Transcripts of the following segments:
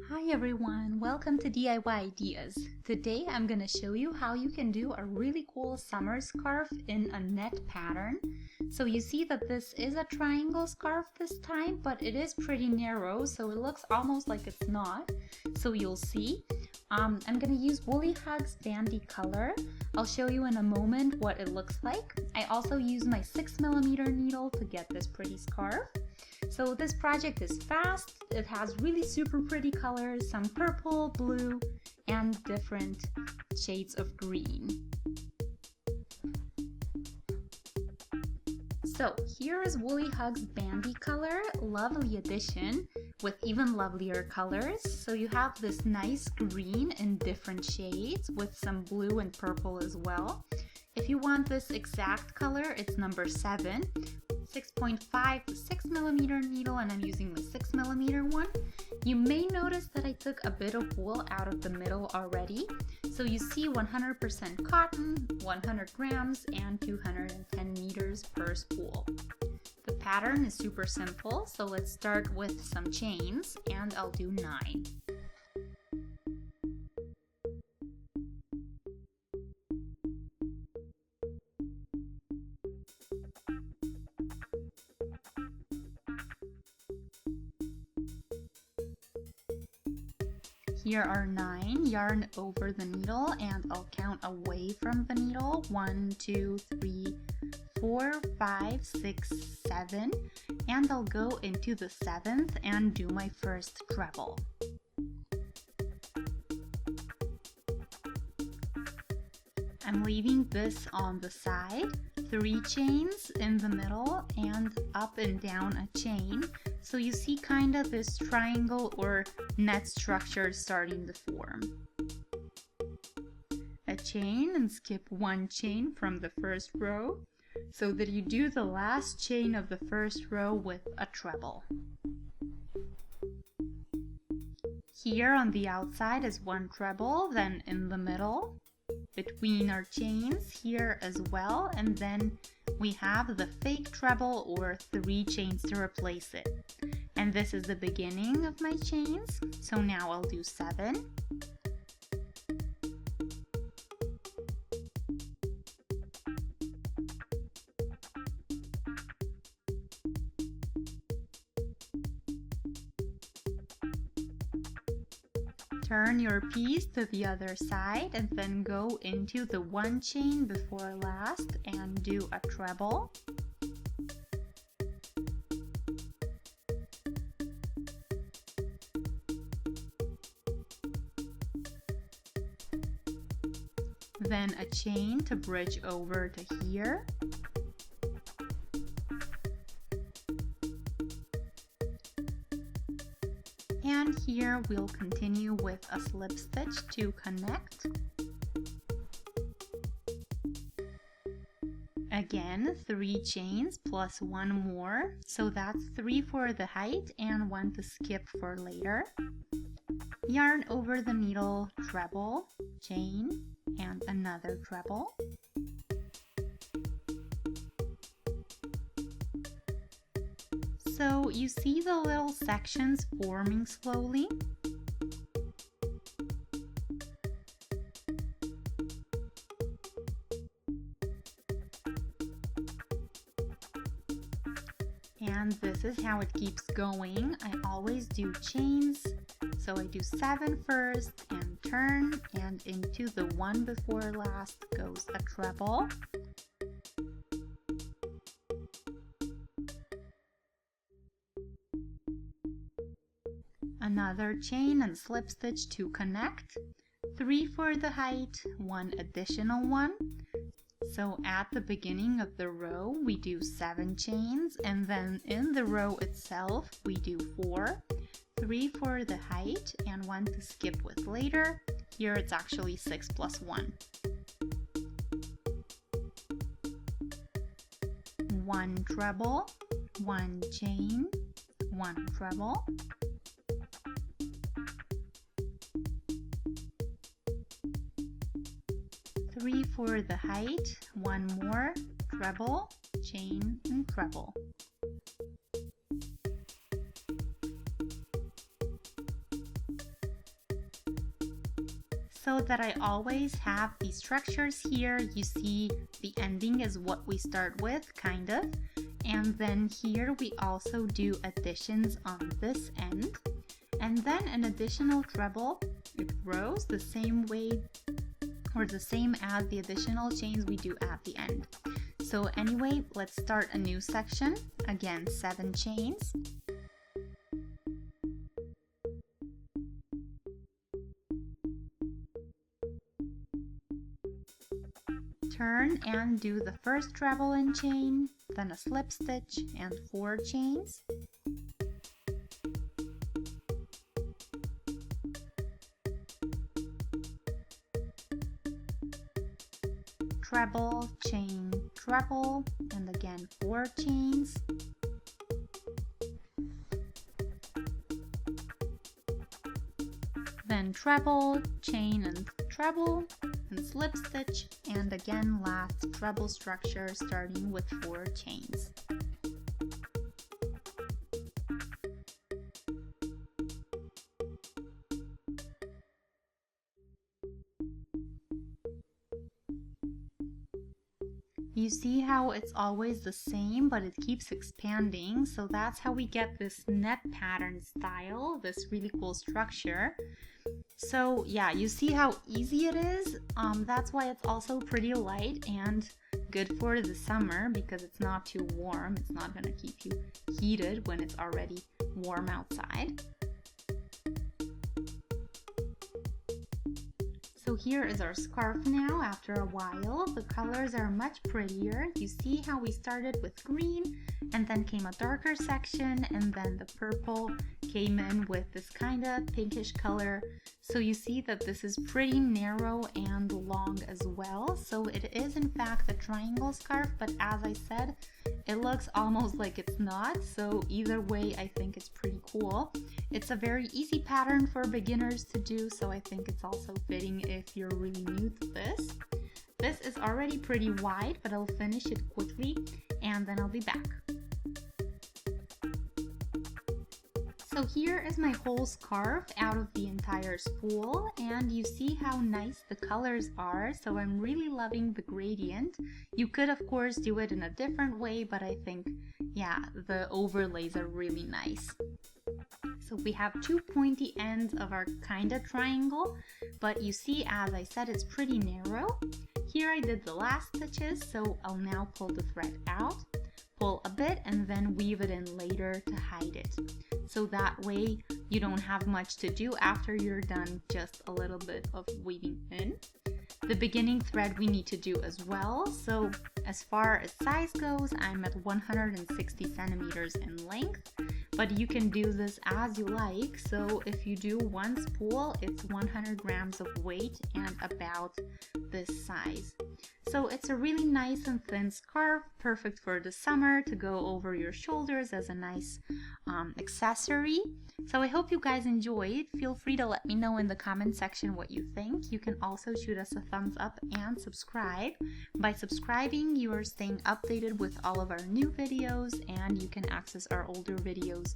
Hi everyone, welcome to DIY Ideas. Today I'm going to show you how you can do a really cool summer scarf in a net pattern. So you see that this is a triangle scarf this time, but it is pretty narrow, so it looks almost like it's not. So you'll see. I'm going to use Wool-Tastic Bandy color. I'll show you in a moment what it looks like. I also use my 6mm needle to get this pretty scarf. So this project is fast, it has really super pretty colors, some purple, blue, and different shades of green. So here is Wool-Tastic Bandy color, lovely addition with even lovelier colors. So you have this nice green in different shades with some blue and purple as well. If you want this exact color, it's number 7. 6.5 to 6mm needle, and I'm using the 6mm one. You may notice that I took a bit of wool out of the middle already. So you see 100% cotton, 100 grams, and 210 meters per spool. The pattern is super simple, so let's start with some chains, and I'll do 9. Here are 9, yarn over the needle, and I'll count away from the needle. 1, 2, 3, 4, 5, 6, 7, and I'll go into the 7th and do my first treble. I'm leaving this on the side, 3 chains in the middle, and up and down a chain. So you see kind of this triangle or net structure starting to form. A chain and skip 1 chain from the first row so that you do the last chain of the first row with a treble. Here on the outside is 1 treble, then in the middle, between our chains here as well, and then we have the fake treble or 3 chains to replace it. And this is the beginning of my chains, so now I'll do 7. Turn your piece to the other side and then go into the 1 chain before last and do a treble. Then a chain to bridge over to here. And here we'll continue with a slip stitch to connect. Again, 3 chains plus 1 more, so that's 3 for the height and 1 to skip for later. Yarn over the needle, treble, chain, and another treble. So you see the little sections forming slowly. And this is how it keeps going. I always do chains. So I do 7 first and turn, and into the 1 before last goes a treble. Another chain and slip stitch to connect. 3 for the height, 1 additional one. So at the beginning of the row we do 7 chains, and then in the row itself we do 4. 3 for the height and 1 to skip with later. Here it's actually 6 plus 1. 1 treble, 1 chain, 1 treble. Three for the height, 1 more, treble, chain, and treble. so that I always have these structures here. You see the ending is what we start with, kind of. And then here we also do additions on this end. And then an additional treble, it rows the same way or the same as the additional chains we do at the end. So anyway, let's start a new section. Again, 7 chains. Turn and do the first treble and chain, then a slip stitch and 4 chains. Treble, chain, treble, and again 4 chains. Then treble, chain and treble, and slip stitch, and again last treble structure starting with 4 chains. You see how it's always the same, but it keeps expanding, so that's how we get this net pattern style, this really cool structure. So yeah, you see how easy it is. That's why it's also pretty light and good for the summer because it's not too warm. It's not gonna keep you heated when it's already warm outside. So here is our scarf now after a while. The colors are much prettier. You see how we started with green and then came a darker section and then the purple came in with this kind of pinkish color. So you see that this is pretty narrow and long as well. So it is in fact a triangle scarf, but as I said, it looks almost like it's not. So either way, I think it's pretty cool. It's a very easy pattern for beginners to do, so I think it's also fitting if you're really new to this. This is already pretty wide, but I'll finish it quickly and then I'll be back. So here is my whole scarf out of the entire spool, and you see how nice the colors are, so I'm really loving the gradient. You could of course do it in a different way, but I think, yeah, the overlays are really nice. So we have 2 pointy ends of our kind of triangle, but you see, as I said, it's pretty narrow. Here I did the last stitches, so I'll now pull the thread out, pull a bit, and then weave it in later to hide it. So that way you don't have much to do after you're done, just a little bit of weaving in. The beginning thread we need to do as well. So as far as size goes, I'm at 160 centimeters in length, but you can do this as you like. So if you do one spool, it's 100 grams of weight and about this size. So it's a really nice and thin scarf, perfect for the summer to go over your shoulders as a nice accessory. So I hope you guys enjoyed. Feel free to let me know in the comment section what you think. You can also shoot us a thumbs up and subscribe. By subscribing, you are staying updated with all of our new videos, and you can access our older videos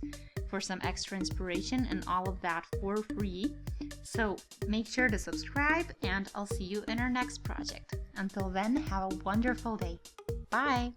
for some extra inspiration and all of that for free. So make sure to subscribe, and I'll see you in our next project. Until then, have a wonderful day. Bye!